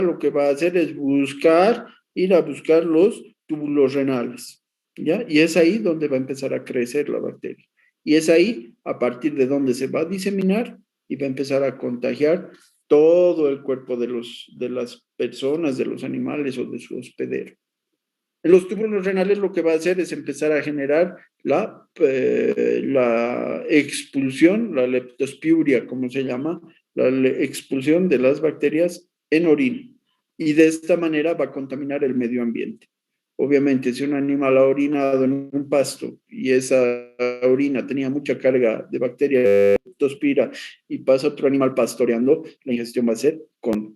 lo que va a hacer es ir a buscar los túbulos renales, ¿ya? Y es ahí donde va a empezar a crecer la bacteria. Y es ahí, a partir de donde se va a diseminar y va a empezar a contagiar todo el cuerpo de las personas, de los animales o de su hospedero. En los túbulos renales lo que va a hacer es empezar a generar la expulsión, la leptospiuria, como se llama, expulsión de las bacterias en orina. Y de esta manera va a contaminar el medio ambiente. Obviamente, si un animal ha orinado en un pasto y esa orina tenía mucha carga de bacterias leptospira y pasa otro animal pastoreando, la ingestión va a ser,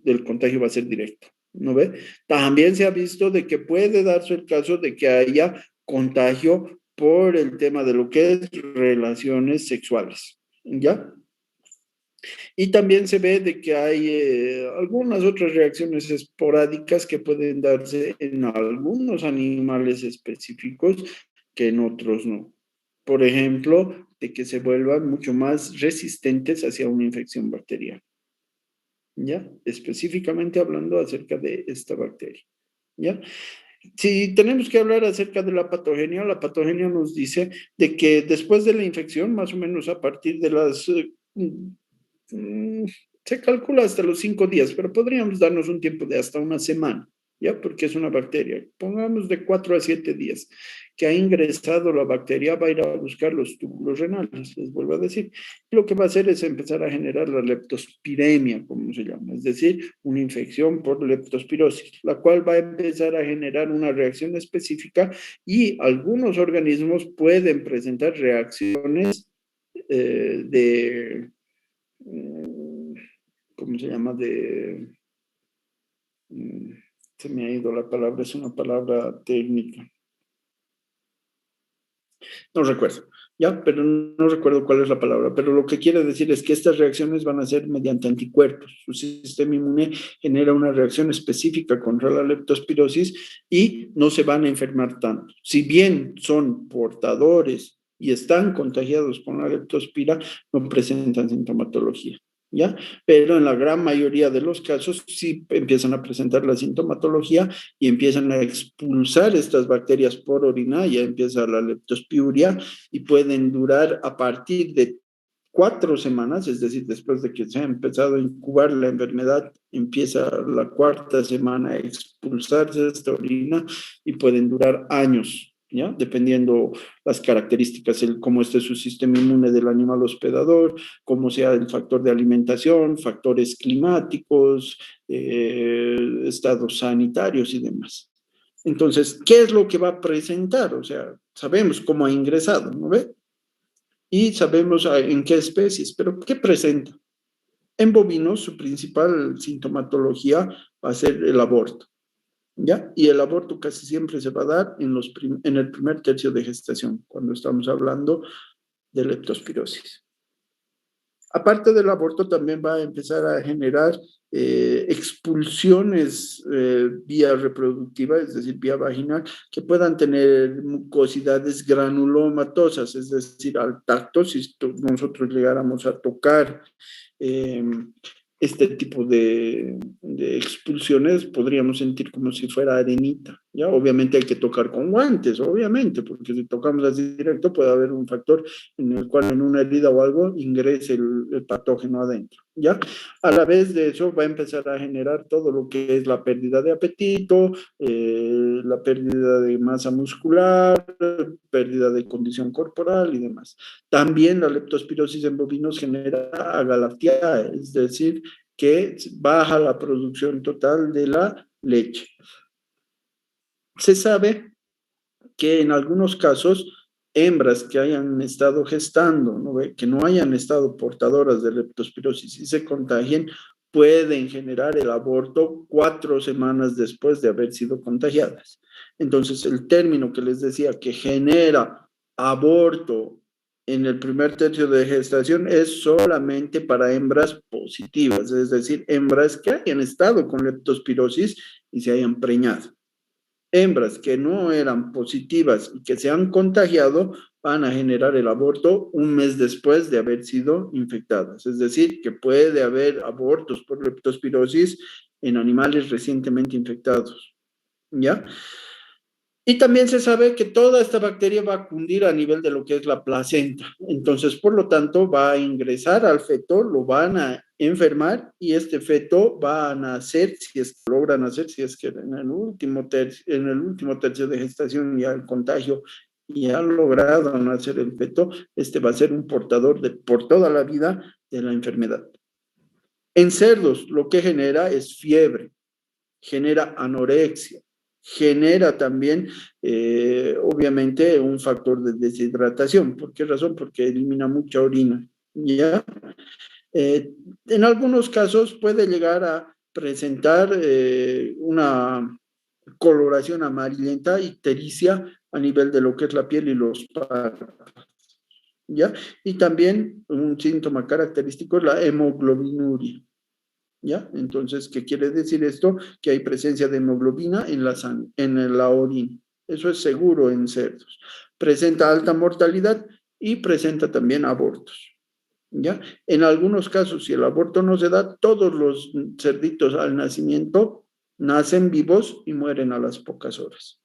el contagio va a ser directo. ¿No ve? También se ha visto de que puede darse el caso de que haya contagio por el tema de lo que es relaciones sexuales, ¿ya? Y también se ve de que hay algunas otras reacciones esporádicas que pueden darse en algunos animales específicos que en otros no. Por ejemplo, de que se vuelvan mucho más resistentes hacia una infección bacteriana. ¿Ya? Específicamente hablando acerca de esta bacteria, ¿ya? Si tenemos que hablar acerca de la patogenia nos dice de que después de la infección, más o menos a partir de las se calcula hasta los 5 días, pero podríamos darnos un tiempo de hasta una semana, ¿ya? Porque es una bacteria. Pongamos de 4 a 7 días que ha ingresado la bacteria, va a ir a buscar los túbulos renales, les vuelvo a decir. Y lo que va a hacer es empezar a generar la leptospiremia, como se llama, es decir, una infección por leptospirosis, la cual va a empezar a generar una reacción específica y algunos organismos pueden presentar reacciones de ¿cómo se llama? Se me ha ido la palabra, es una palabra técnica. No recuerdo, ¿ya? Pero no recuerdo cuál es la palabra. Pero lo que quiere decir es que estas reacciones van a ser mediante anticuerpos. Su sistema inmune genera una reacción específica contra la leptospirosis y no se van a enfermar tanto. Si bien son portadores y están contagiados con la leptospira, no presentan sintomatología. ¿Ya? Pero en la gran mayoría de los casos sí empiezan a presentar la sintomatología y empiezan a expulsar estas bacterias por orina, ya empieza la leptospiuria y pueden durar a partir de 4 semanas, es decir, después de que se ha empezado a incubar la enfermedad, empieza la 4ª semana a expulsarse esta orina y pueden durar años, ¿ya? Dependiendo las características, cómo esté su sistema inmune del animal hospedador, cómo sea el factor de alimentación, factores climáticos, estados sanitarios y demás. Entonces, ¿qué es lo que va a presentar? O sea, sabemos cómo ha ingresado, ¿no ve? Y sabemos en qué especies, pero ¿qué presenta? En bovinos, su principal sintomatología va a ser el aborto, ¿ya? Y el aborto casi siempre se va a dar en el primer tercio de gestación, cuando estamos hablando de leptospirosis. Aparte del aborto, también va a empezar a generar expulsiones vía reproductiva, es decir, vía vaginal, que puedan tener mucosidades granulomatosas, es decir, al tacto, si nosotros llegáramos a tocar eh, este tipo de expulsiones, podríamos sentir como si fuera arenita, ¿ya? Obviamente hay que tocar con guantes, obviamente, porque si tocamos así directo puede haber un factor en el cual en una herida o algo ingrese el patógeno adentro, ¿ya? A la vez de eso va a empezar a generar todo lo que es la pérdida de apetito, la pérdida de masa muscular, pérdida de condición corporal y demás. También la leptospirosis en bovinos genera agalactiae, es decir, que baja la producción total de la leche. Se sabe que en algunos casos hembras que hayan estado gestando, ¿no? Que no hayan estado portadoras de leptospirosis y se contagien, pueden generar el aborto 4 semanas después de haber sido contagiadas. Entonces, el término que les decía que genera aborto en el primer tercio de gestación es solamente para hembras positivas, es decir, hembras que hayan estado con leptospirosis y se hayan preñado. Hembras que no eran positivas y que se han contagiado van a generar el aborto un mes después de haber sido infectadas. Es decir, que puede haber abortos por leptospirosis en animales recientemente infectados, ¿ya? Y también se sabe que toda esta bacteria va a cundir a nivel de lo que es la placenta. Entonces, por lo tanto, va a ingresar al feto, lo van a enfermar y este feto va a nacer, si es que logra nacer, si es que en el último tercio de gestación ya el contagio y ha logrado nacer el feto, este va a ser un portador por toda la vida de la enfermedad. En cerdos, lo que genera es fiebre, genera anorexia, genera también, obviamente, un factor de deshidratación. ¿Por qué razón? Porque elimina mucha orina, ¿ya? Eh, en algunos casos puede llegar a presentar una coloración amarillenta, ictericia, a nivel de lo que es la piel y los párpados, ¿ya? Y también un síntoma característico es la hemoglobinuria. ¿Ya? Entonces, ¿qué quiere decir esto? Que hay presencia de hemoglobina en la sangre, en la orina. Eso es seguro en cerdos. Presenta alta mortalidad y presenta también abortos. ¿Ya? En algunos casos, si el aborto no se da, todos los cerditos al nacimiento nacen vivos y mueren a las pocas horas.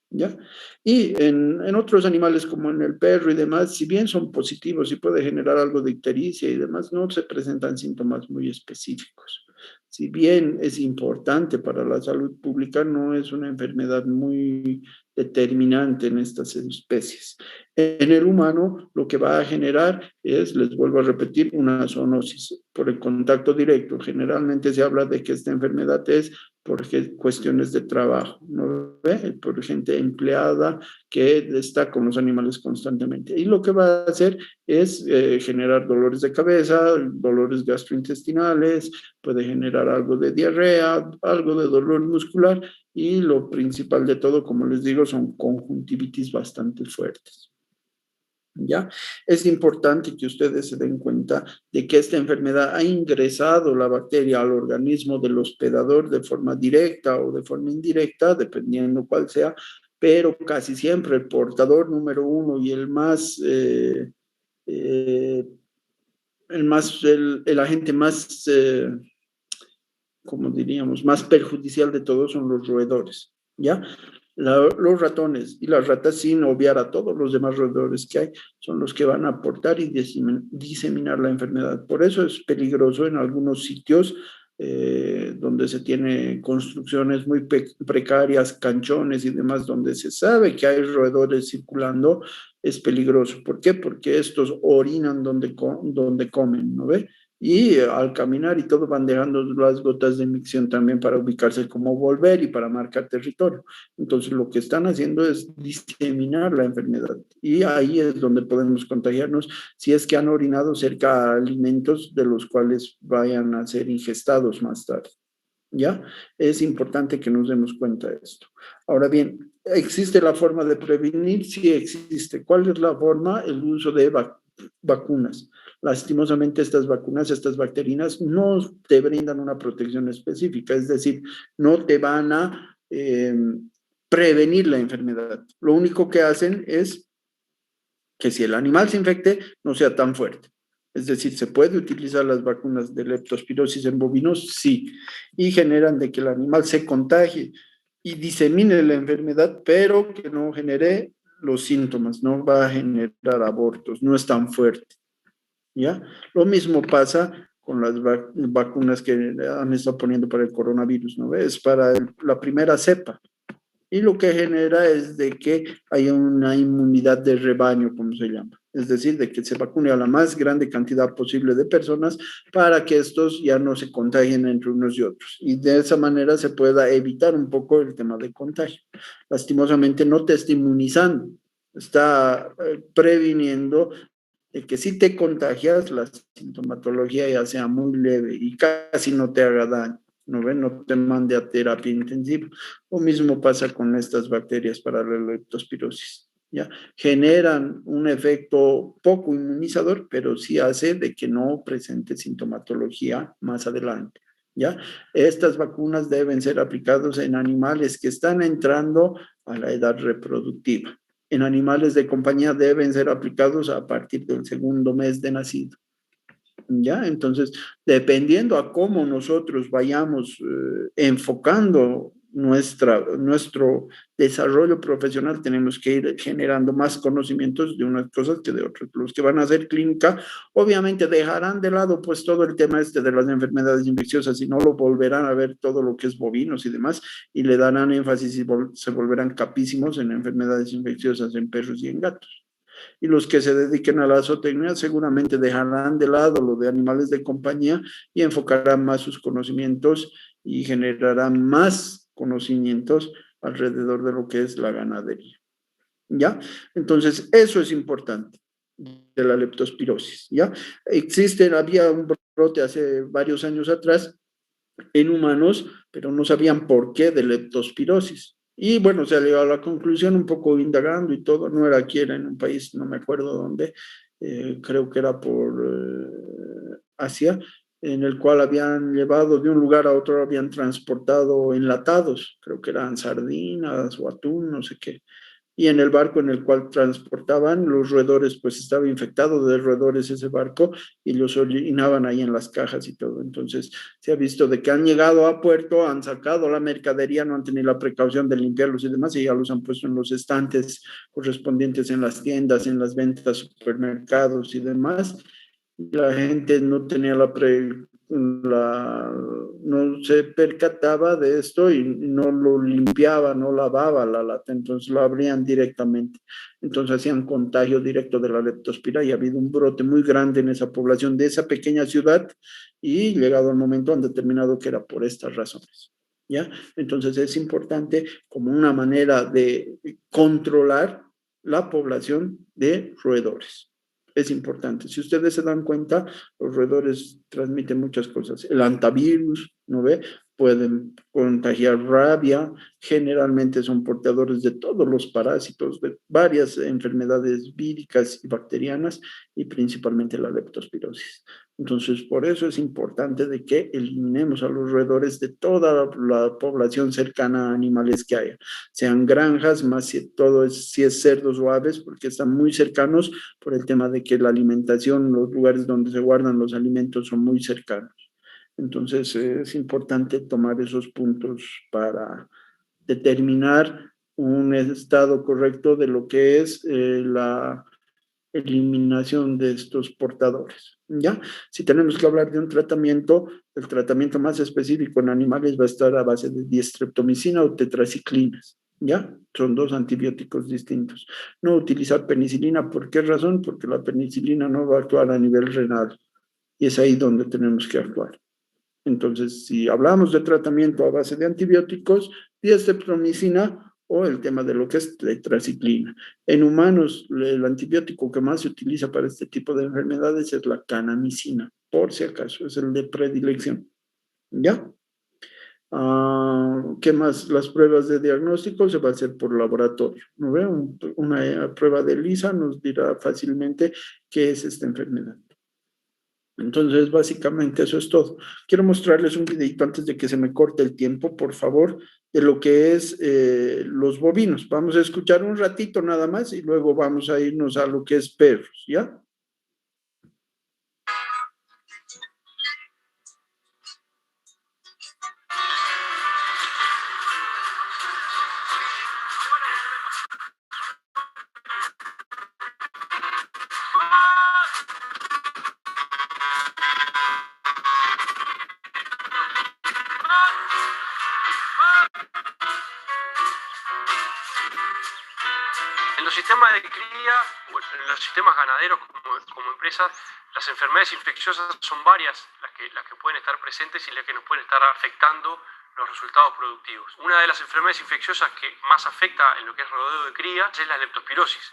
¿Ya? Y en otros animales como en el perro y demás, si bien son positivos y puede generar algo de ictericia y demás, no se presentan síntomas muy específicos. Si bien es importante para la salud pública, no es una enfermedad muy determinante en estas especies. En el humano, lo que va a generar es, les vuelvo a repetir, una zoonosis por el contacto directo. Generalmente se habla de que esta enfermedad es por cuestiones de trabajo, ¿no ve? Por gente empleada que está con los animales constantemente. Y lo que va a hacer es generar dolores de cabeza, dolores gastrointestinales, puede generar algo de diarrea, algo de dolor muscular y lo principal de todo, como les digo, son conjuntivitis bastante fuertes. ¿Ya? Es importante que ustedes se den cuenta de que esta enfermedad ha ingresado la bacteria al organismo del hospedador de forma directa o de forma indirecta, dependiendo cuál sea, pero casi siempre el portador número uno y eh, el agente más, como diríamos, más perjudicial de todos son los roedores, ¿ya? Los ratones y las ratas, sin obviar a todos los demás roedores que hay, son los que van a aportar y diseminar la enfermedad. Por eso es peligroso en algunos sitios donde se tiene construcciones muy precarias, canchones y demás, donde se sabe que hay roedores circulando, es peligroso. ¿Por qué? Porque estos orinan donde comen, ¿no ve? Y al caminar y todo van dejando las gotas de micción también para ubicarse como volver y para marcar territorio. Entonces lo que están haciendo es diseminar la enfermedad y ahí es donde podemos contagiarnos si es que han orinado cerca a alimentos de los cuales vayan a ser ingestados más tarde. ¿Ya? Es importante que nos demos cuenta de esto. Ahora bien, ¿existe la forma de prevenir? Sí existe. ¿Cuál es la forma? El uso de vacunas. Lastimosamente estas vacunas, estas bacterinas, no te brindan una protección específica, es decir, no te van a prevenir la enfermedad. Lo único que hacen es que si el animal se infecte, no sea tan fuerte. Es decir, ¿se puede utilizar las vacunas de leptospirosis en bovinos? Sí. Y generan de que el animal se contagie y disemine la enfermedad, pero que no genere los síntomas, no va a generar abortos, no es tan fuerte. ¿Ya? Lo mismo pasa con las vacunas que han estado poniendo para el coronavirus, ¿no ves? Para la primera cepa. Y lo que genera es de que haya una inmunidad de rebaño, como se llama. Es decir, de que se vacune a la más grande cantidad posible de personas para que estos ya no se contagien entre unos y otros. Y de esa manera se pueda evitar un poco el tema de contagio. Lastimosamente no te está inmunizando, está previniendo de que si te contagias, la sintomatología ya sea muy leve y casi no te haga daño. ¿No ven? No te mande a terapia intensiva. Lo mismo pasa con estas bacterias para la leptospirosis. ¿Ya? Generan un efecto poco inmunizador, pero sí hace de que no presente sintomatología más adelante. ¿Ya? Estas vacunas deben ser aplicadas en animales que están entrando a la edad reproductiva. En animales de compañía deben ser aplicados a partir del segundo mes de nacido. ¿ya? Entonces, dependiendo a cómo nosotros vayamos enfocando nuestro desarrollo profesional, tenemos que ir generando más conocimientos de unas cosas que de otras. Los que van a hacer clínica, obviamente dejarán de lado pues todo el tema este de las enfermedades infecciosas y no lo volverán a ver todo lo que es bovinos y demás, y le darán énfasis y se volverán capísimos en enfermedades infecciosas en perros y en gatos. Y los que se dediquen a la zootecnia seguramente dejarán de lado lo de animales de compañía y enfocarán más sus conocimientos y generarán más conocimientos alrededor de lo que es la ganadería. ¿Ya? Entonces, eso es importante de la leptospirosis, ¿ya? Había un brote hace varios años atrás en humanos, pero no sabían por qué de leptospirosis. Y bueno, se llegó a la conclusión un poco indagando y todo, no era aquí, era en un país, no me acuerdo dónde, creo que era por Asia, en el cual habían llevado de un lugar a otro, habían transportado enlatados, creo que eran sardinas o atún, no sé qué, y en el barco en el cual transportaban los roedores, pues estaba infectado de roedores ese barco y los orinaban ahí en las cajas y todo. Entonces se ha visto de que han llegado a puerto, han sacado la mercadería, no han tenido la precaución de limpiarlos y demás, y ya los han puesto en los estantes correspondientes en las tiendas, en las ventas, supermercados y demás. La gente no tenía no se percataba de esto y no lo limpiaba, no lavaba la lata, entonces lo abrían directamente. Entonces hacían contagio directo de la leptospira y ha habido un brote muy grande en esa población de esa pequeña ciudad y llegado el momento han determinado que era por estas razones. ¿Ya? Entonces es importante como una manera de controlar la población de roedores. Es importante. Si ustedes se dan cuenta, los roedores transmiten muchas cosas. El antivirus, ¿no ve? Pueden contagiar rabia, generalmente son portadores de todos los parásitos, de varias enfermedades víricas y bacterianas y principalmente la leptospirosis. Entonces, por eso es importante de que eliminemos a los roedores de toda la población cercana a animales que haya, sean granjas, más si todo es, si es cerdos o aves, porque están muy cercanos por el tema de que la alimentación, los lugares donde se guardan los alimentos son muy cercanos. Entonces es importante tomar esos puntos para determinar un estado correcto de lo que es la eliminación de estos portadores. ¿Ya? Si tenemos que hablar de un tratamiento, el tratamiento más específico en animales va a estar a base de diestreptomicina o tetraciclinas. ¿Ya? Son dos antibióticos distintos. No utilizar penicilina, ¿por qué razón? Porque la penicilina no va a actuar a nivel renal y es ahí donde tenemos que actuar. Entonces, si hablamos de tratamiento a base de antibióticos, diestreptomicina o el tema de lo que es tetraciclina. En humanos, el antibiótico que más se utiliza para este tipo de enfermedades es la canamicina, por si acaso, es el de predilección. ¿Ya? ¿Qué más? Las pruebas de diagnóstico se va a hacer por laboratorio. ¿No ve? Una prueba de ELISA nos dirá fácilmente qué es esta enfermedad. Entonces, básicamente eso es todo. Quiero mostrarles un videito antes de que se me corte el tiempo, por favor, de lo que es los bovinos. Vamos a escuchar un ratito nada más y luego vamos a irnos a lo que es perros, ¿ya? En los sistemas de cría, en los sistemas ganaderos como empresas, las enfermedades infecciosas son varias las que pueden estar presentes y las que nos pueden estar afectando los resultados productivos. Una de las enfermedades infecciosas que más afecta en lo que es rodeo de cría es la leptospirosis.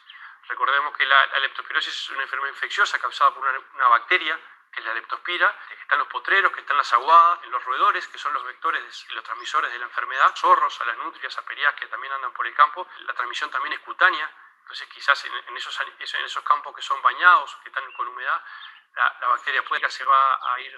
Recordemos que la leptospirosis es una enfermedad infecciosa causada por una bacteria que es la leptospira, que está en los potreros, que está en las aguadas, en los roedores, que son los vectores y los transmisores de la enfermedad, zorros, a las nutrias, a perías que también andan por el campo. La transmisión también es cutánea, entonces quizás en esos campos que son bañados, que están con humedad, la bacteria puede que se va a ir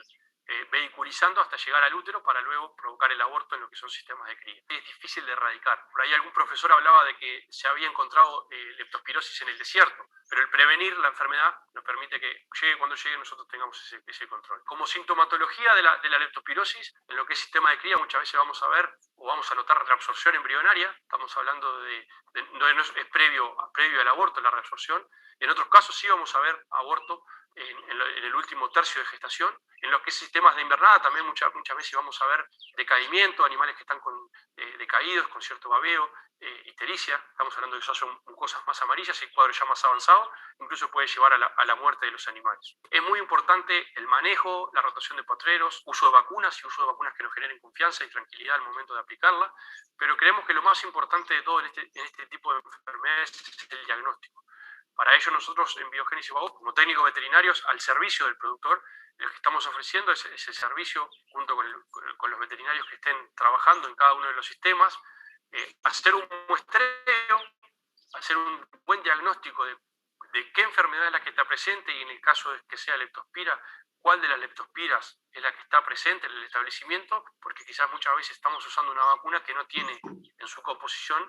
vehiculizando hasta llegar al útero para luego provocar el aborto en lo que son sistemas de cría. Es difícil de erradicar. Por ahí algún profesor hablaba de que se había encontrado leptospirosis en el desierto. pero el prevenir la enfermedad nos permite que llegue cuando llegue nosotros tengamos ese control. Como sintomatología de la leptospirosis, en lo que es sistema de cría muchas veces vamos a ver o vamos a notar reabsorción embrionaria, estamos hablando no es previo al aborto, la reabsorción. En otros casos sí vamos a ver aborto en el último tercio de gestación. En los que es sistemas de invernada también muchas veces vamos a ver decaimiento, animales que están decaídos, con cierto babeo, ictericia, estamos hablando de que son mucosas más amarillas, el cuadro ya más avanzado, incluso puede llevar a la muerte de los animales. Es muy importante el manejo, la rotación de potreros, uso de vacunas y uso de vacunas que nos generen confianza y tranquilidad al momento de aplicarla, pero creemos que lo más importante de todo en este tipo de enfermedades es el diagnóstico. Para ello nosotros en Biogénesis Vago, como técnicos veterinarios al servicio del productor, lo que estamos ofreciendo es ese servicio junto con los veterinarios que estén trabajando en cada uno de los sistemas, hacer un muestreo, hacer un buen diagnóstico de qué enfermedad es la que está presente y en el caso de que sea leptospira, cuál de las leptospiras es la que está presente en el establecimiento, porque quizás muchas veces estamos usando una vacuna que no tiene en su composición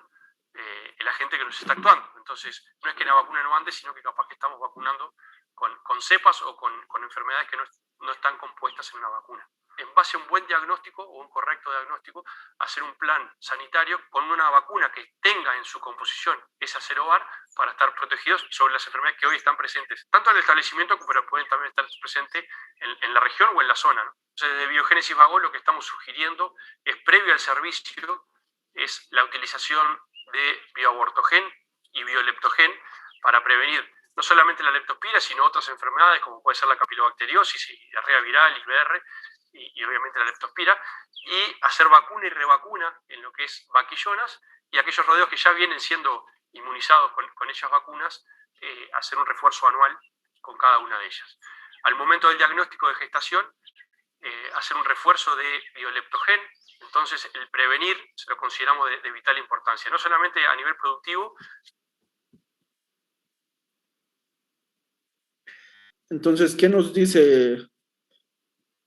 el agente que nos está actuando. Entonces, no es que la vacuna no ande, sino que capaz que estamos vacunando con cepas o con enfermedades que no están compuestas en una vacuna. En base a un buen diagnóstico o un correcto diagnóstico, hacer un plan sanitario con una vacuna que tenga en su composición esa cerovar para estar protegidos sobre las enfermedades que hoy están presentes, tanto en el establecimiento, pero pueden también estar presentes en la región o en la zona, ¿no? Entonces, desde Biogénesis Vago lo que estamos sugiriendo es, previo al servicio, es la utilización de bioabortogen y bioleptogen para prevenir no solamente la leptospira, sino otras enfermedades como puede ser la capilobacteriosis y diarrea viral, IBR, y obviamente la leptospira, y hacer vacuna y revacuna en lo que es vaquillonas y aquellos rodeos que ya vienen siendo inmunizados con esas vacunas, hacer un refuerzo anual con cada una de ellas. Al momento del diagnóstico de gestación, hacer un refuerzo de bioleptogen. Entonces, el prevenir se lo consideramos de vital importancia, no solamente a nivel productivo. Entonces, ¿qué nos dice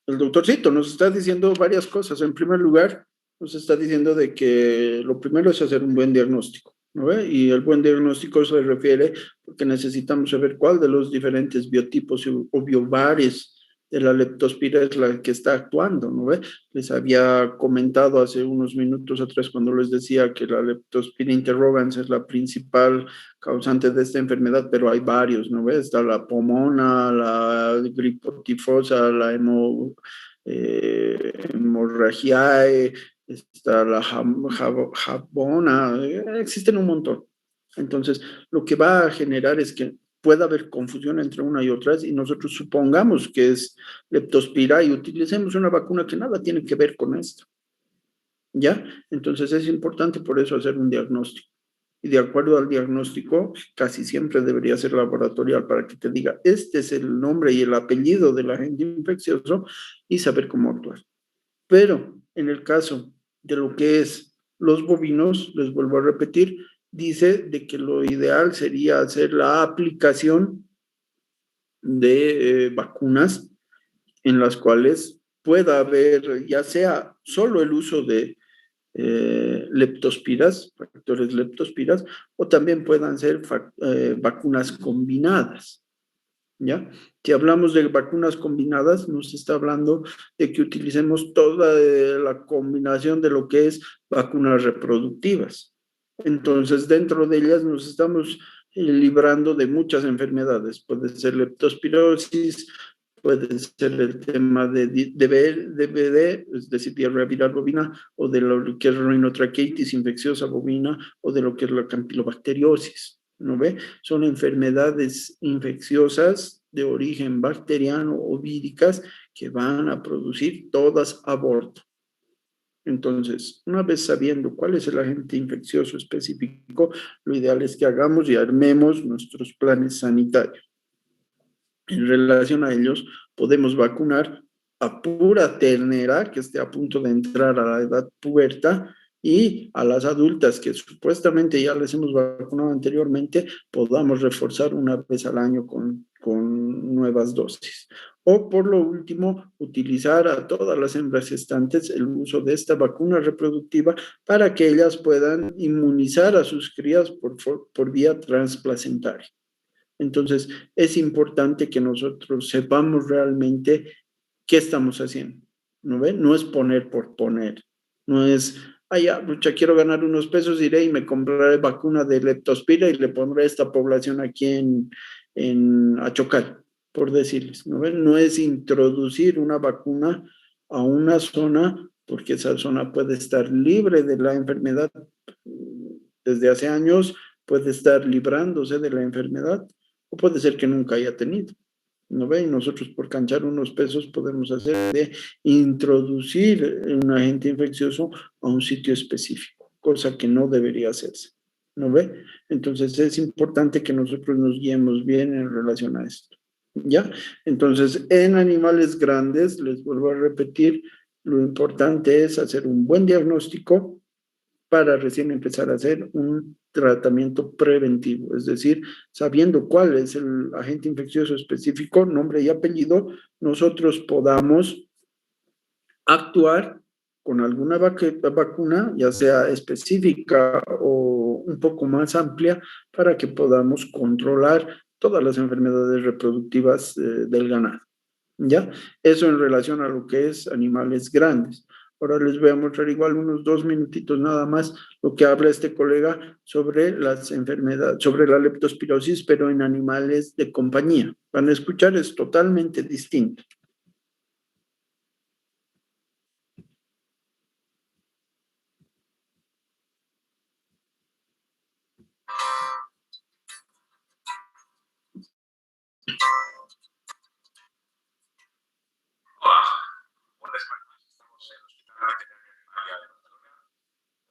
el doctorcito? Nos está diciendo varias cosas. En primer lugar, nos está diciendo de que lo primero es hacer un buen diagnóstico, ¿no ve? Y el buen diagnóstico se refiere porque necesitamos saber cuál de los diferentes biotipos o biobares de la leptospira es la que está actuando, ¿no ve? Les había comentado hace unos minutos atrás cuando les decía que la leptospira interrogans es la principal causante de esta enfermedad, pero hay varios, ¿no ve? Está la pomona, la gripotifosa, la hemorragiae, está la jabona, existen un montón. Entonces, lo que va a generar es que pueda haber confusión entre una y otra y nosotros supongamos que es leptospira y utilicemos una vacuna que nada tiene que ver con esto. ¿Ya? Entonces es importante por eso hacer un diagnóstico. Y de acuerdo al diagnóstico, casi siempre debería ser laboratorial para que te diga, este es el nombre y el apellido del agente infeccioso y saber cómo actuar. Pero en el caso de lo que es los bovinos, les vuelvo a repetir, dice de que lo ideal sería hacer la aplicación de vacunas en las cuales pueda haber ya sea solo el uso de leptospiras, factores leptospiras, o también puedan ser vacunas combinadas, ¿ya? Si hablamos de vacunas combinadas, nos está hablando de que utilicemos toda la combinación de lo que es vacunas reproductivas. Entonces, dentro de ellas nos estamos librando de muchas enfermedades. Puede ser leptospirosis, puede ser el tema de DBD, es decir, diarrea viral bovina, o de lo que es rinotraqueitis infecciosa bovina, o de lo que es la campilobacteriosis, ¿no ve? Son enfermedades infecciosas de origen bacteriano o víricas que van a producir todas aborto. Entonces, una vez sabiendo cuál es el agente infeccioso específico, lo ideal es que hagamos y armemos nuestros planes sanitarios. En relación a ellos, podemos vacunar a pura ternera que esté a punto de entrar a la edad puberta y a las adultas que supuestamente ya les hemos vacunado anteriormente, podamos reforzar una vez al año con nuevas dosis. O por lo último, utilizar a todas las hembras gestantes el uso de esta vacuna reproductiva para que ellas puedan inmunizar a sus crías por vía transplacentaria. Entonces, es importante que nosotros sepamos realmente qué estamos haciendo, ¿no ve? No es poner por poner, no es, ya, pucha, quiero ganar unos pesos, iré y me compraré vacuna de leptospira y le pondré a esta población aquí en Achocal, por decirles, ¿no ve? No es introducir una vacuna a una zona porque esa zona puede estar libre de la enfermedad desde hace años, puede estar librándose de la enfermedad o puede ser que nunca haya tenido. ¿No ve? Y nosotros por canchar unos pesos podemos hacer de introducir un agente infeccioso a un sitio específico, cosa que no debería hacerse. ¿No ve? Entonces es importante que nosotros nos guiemos bien en relación a esto. ¿Ya? Entonces, en animales grandes, les vuelvo a repetir, lo importante es hacer un buen diagnóstico para recién empezar a hacer un tratamiento preventivo, es decir, sabiendo cuál es el agente infeccioso específico, nombre y apellido, nosotros podamos actuar con alguna vacuna, ya sea específica o un poco más amplia, para que podamos controlar todas las enfermedades reproductivas del ganado. ¿Ya? Eso en relación a lo que es animales grandes. Ahora les voy a mostrar igual unos 2 minutitos nada más lo que habla este colega sobre las enfermedades, sobre la leptospirosis, pero en animales de compañía. Van a escuchar, es totalmente distinto. Hola, buenas tardes. Estamos en el Hospital Veterinario de Barcelona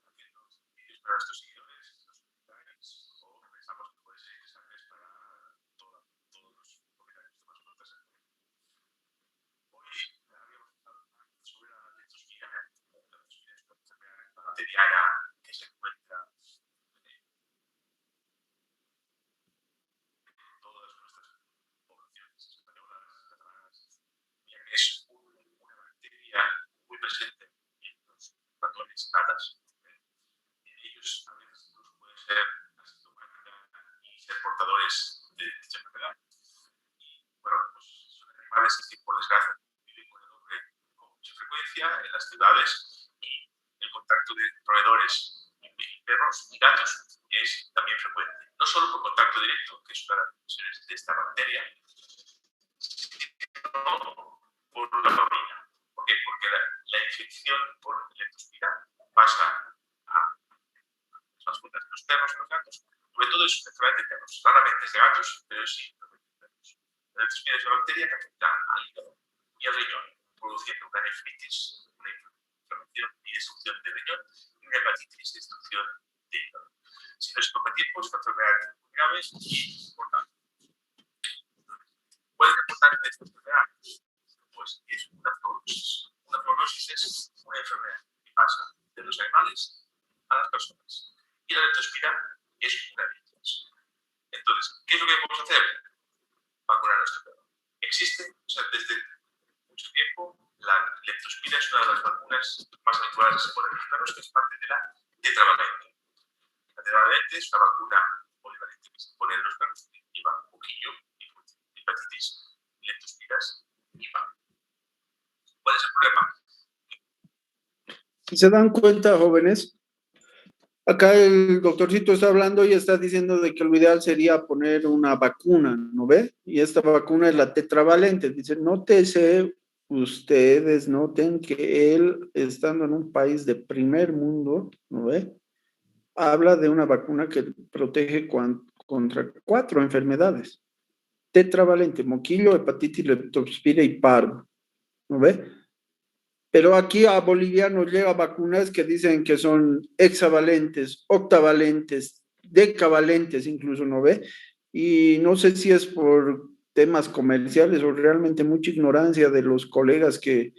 haciendo vídeos para nuestros seguidores, los comentarios o pensamos que puede ser interesante para todos los propietarios de mascotas. Hoy habíamos hablado sobre la leptospira. La leptospira es una enfermedad bacteriana que se encuentra en todas nuestras poblaciones españolas, catalanas, ya que es una bacteria muy presente en los ratones, ratas. En ellos a veces puede ser asintomática y ser portadores de dicha enfermedad. Y bueno, pues son animales que por desgracia viven con el hombre con mucha frecuencia en las ciudades y el contacto de roedores y perros y gatos es también frecuente. No solo por contacto directo, que es una de las funciones de esta bacteria, sino por la familia. ¿Por qué? Porque la infección por leptospira pasa a las mascotas de los perros, los gatos, sobre todo es una enfermedad de perros, raramente es de gatos, pero sí de perros. La leptospira es una bacteria que afecta al hígado y al riñón, produciendo una nefritis, una inflamación y destrucción del riñón y una hepatitis, destrucción del hígado. Si no es compatible, es una enfermedad muy grave y importante. ¿Cuál es la importancia de esta enfermedad? Pues es una fluorosis. Una fluorosis es una enfermedad que pasa de los animales a las personas. Y la leptospira es una de ellas. Entonces, ¿qué es lo que podemos hacer? Vacunar a nuestro perro. Existe, o sea, desde mucho tiempo, la leptospira es una de las vacunas más habituales que se ponen en los perros, que es parte de la tetravalente. La tetravalente es una vacuna polivalente que se pone en los perros que lleva moquillo y hepatitis, leptospiras y VAP. ¿Cuál es el problema? Si se dan cuenta, jóvenes, acá el doctorcito está hablando y está diciendo de que lo ideal sería poner una vacuna, ¿no ve? Y esta vacuna es la tetravalente. Dice, nótese, ustedes noten que él, estando en un país de primer mundo, ¿no ve? Habla de una vacuna que protege contra 4 enfermedades. Tetravalente, moquillo, hepatitis, leptospira y parvo, ¿no ve? Pero aquí a Bolivia nos llega vacunas que dicen que son hexavalentes, octavalentes, decavalentes incluso, ¿no ve? Y no sé si es por temas comerciales o realmente mucha ignorancia de los colegas que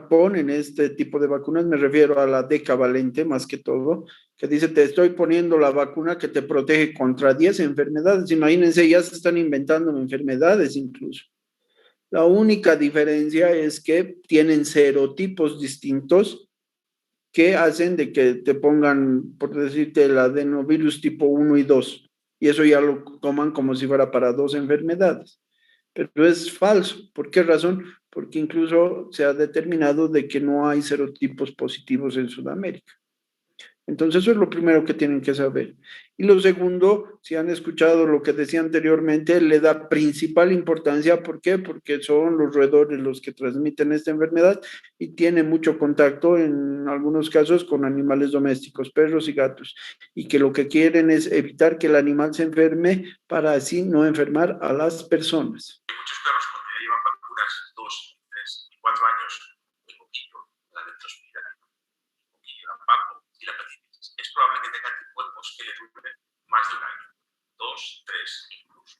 ponen este tipo de vacunas. Me refiero a la decavalente más que todo, que dice, te estoy poniendo la vacuna que te protege contra 10 enfermedades. Imagínense, ya se están inventando enfermedades incluso. La única diferencia es que tienen serotipos distintos que hacen de que te pongan, por decirte, el adenovirus tipo 1 y 2. y eso ya lo toman como si fuera para 2 enfermedades. Pero es falso. ¿Por qué razón? Porque incluso se ha determinado de que no hay serotipos positivos en Sudamérica. Entonces, eso es lo primero que tienen que saber. Y lo segundo, si han escuchado lo que decía anteriormente, le da principal importancia. ¿Por qué? Porque son los roedores los que transmiten esta enfermedad y tiene mucho contacto en algunos casos con animales domésticos, perros y gatos. Y que lo que quieren es evitar que el animal se enferme para así no enfermar a las personas. Muchos perros cuando ya llevan vacunas 2, 3 y 4 años, el moquillo, la leptospira, el moquillo, la papo y la perdices, es probable que tengan anticuerpos que le duren más de un año, 2, 3 incluso.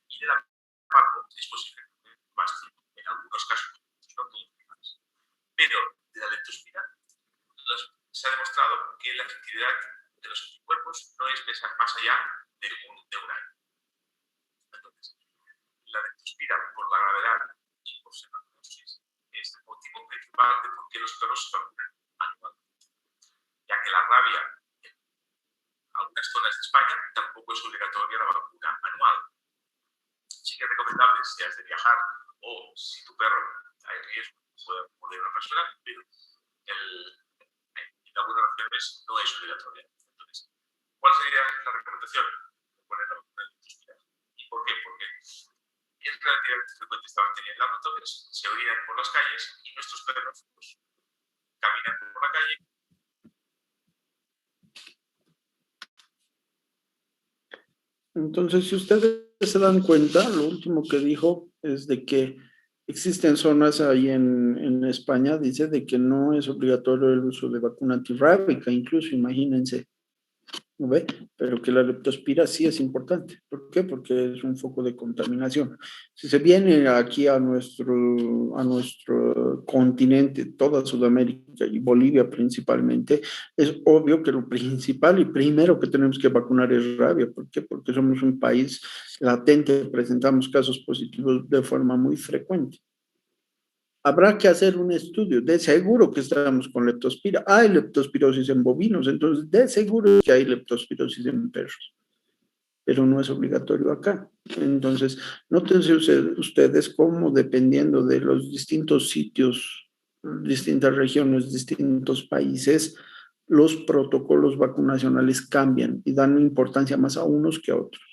Y de la papo es posible que dure más tiempo, en algunos casos, no todos los animales. Pero de la leptospira se ha demostrado que la efectividad de los anticuerpos no es más allá de un año. Entonces, la leptospira, por la gravedad y por ser una dosis, es el motivo principal de por qué los perros se vacunan anualmente. Ya que la rabia en algunas zonas de España tampoco es obligatoria la vacuna anual. Sí que es recomendable si has de viajar o si tu perro hay riesgo de morder a una persona, pero en algunas regiones no es obligatoria. Entonces, ¿cuál sería la recomendación? Poner la vacuna de leptospira. ¿Y por qué? Porque es relativamente frecuente esta bacteria en laboratorios, se orinan por las calles y nuestros perros pues, caminan por la calle. Entonces, si ustedes se dan cuenta, lo último que dijo es de que existen zonas ahí en España, dice de que no es obligatorio el uso de vacuna antirrábica, incluso, imagínense. ¿No ve? Pero que la leptospira sí es importante. ¿Por qué? Porque es un foco de contaminación. Si se viene aquí a nuestro continente, toda Sudamérica y Bolivia principalmente, es obvio que lo principal y primero que tenemos que vacunar es rabia. ¿Por qué? Porque somos un país latente, presentamos casos positivos de forma muy frecuente. Habrá que hacer un estudio. De seguro que estamos con leptospira. Hay leptospirosis en bovinos, entonces de seguro que hay leptospirosis en perros, pero no es obligatorio acá. Entonces, nótense ustedes cómo dependiendo de los distintos sitios, distintas regiones, distintos países, los protocolos vacunacionales cambian y dan importancia más a unos que a otros.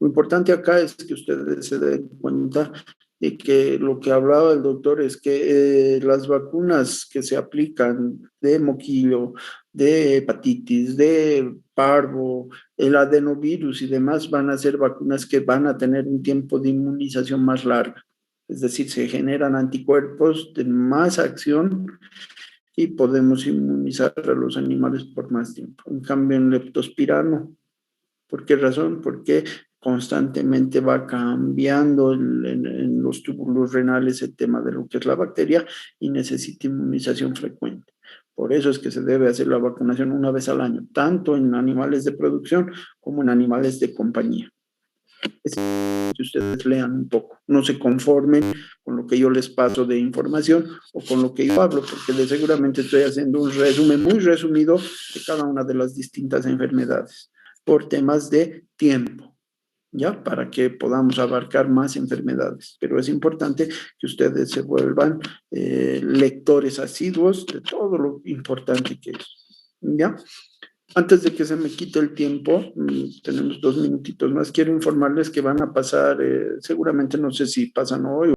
Lo importante acá es que ustedes se den cuenta de que lo que hablaba el doctor es que las vacunas que se aplican de moquillo, de hepatitis, de parvo, el adenovirus y demás van a ser vacunas que van a tener un tiempo de inmunización más largo. Es decir, se generan anticuerpos de más acción y podemos inmunizar a los animales por más tiempo. En cambio, en leptospira no. ¿Por qué razón? Porque constantemente va cambiando en los túbulos renales el tema de lo que es la bacteria y necesita inmunización frecuente. Por eso es que se debe hacer la vacunación una vez al año, tanto en animales de producción como en animales de compañía. Es que ustedes lean un poco, no se conformen con lo que yo les paso de información o con lo que yo hablo, porque seguramente estoy haciendo un resumen muy resumido de cada una de las distintas enfermedades por temas de tiempo, ¿ya? Para que podamos abarcar más enfermedades. Pero es importante que ustedes se vuelvan lectores asiduos de todo lo importante que es, ¿ya? Antes de que se me quite el tiempo, tenemos 2 minutitos más, quiero informarles que van a pasar, seguramente no sé si pasan hoy